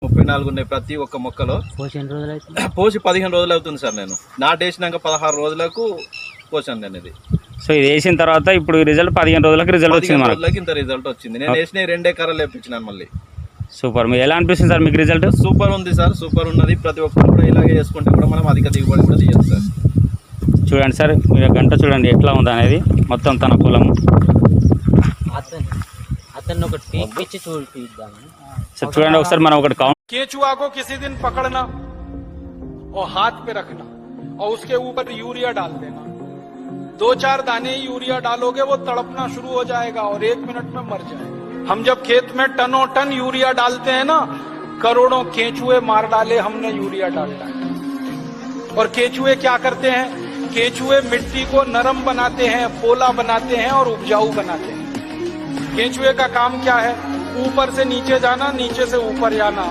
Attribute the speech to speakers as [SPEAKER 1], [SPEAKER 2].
[SPEAKER 1] 34 ఉన్నాయి ప్రతి ఒక్క మొక్కలో. పోసి 15 రోజులు అవుతుంది సార్. నేను నాటేసినాక 16 రోజులకు పోసాను నేను ఇది.
[SPEAKER 2] సో ఇది వేసిన తర్వాత ఇప్పుడు రిజల్ట్ 15 రోజులకు రిజల్ట్ వచ్చింది.
[SPEAKER 1] 15 రోజులకి ఇంత రిజల్ట్ వచ్చింది. నేను వేసిన 2 ఎకరాలు వేపించినాను మళ్ళీ.
[SPEAKER 2] సూపర్. మీరు ఎలా అనిపిస్తుంది సార్ మీకు రిజల్ట్?
[SPEAKER 1] సూపర్ ఉంది సార్, సూపర్ ఉన్నది. ప్రతి ఒక్కరు కూడా ఇలాగే చేసుకుంటే కూడా మనం అధిక దిగుబడి కూడా తీయచ్చు సార్.
[SPEAKER 2] చూడండి సార్, మీరు గంట చూడండి ఎట్లా ఉంది అనేది మొత్తం తన పొలము.
[SPEAKER 3] అతను ఒకటి పీక్కిచ్చి చూపిద్దామని.
[SPEAKER 2] సార్ చూడండి ఒకసారి మనం ఒకటి కౌంట్.
[SPEAKER 4] केचुआ को किसी दिन पकड़ना और हाथ पे रखना और उसके ऊपर यूरिया डाल देना. 2-4 दाने यूरिया डालोगे वो तड़पना शुरू हो जाएगा और 1 मिनट में मर जाएगा. हम जब खेत में टनों टन यूरिया डालते हैं ना, करोड़ों केचुए मार डाले हमने यूरिया डाल डाल. और केचुए क्या करते हैं? केचुए मिट्टी को नरम बनाते हैं, पोला बनाते हैं और उपजाऊ बनाते हैं. केचुए का काम क्या है? ऊपर से नीचे जाना, नीचे से ऊपर जाना.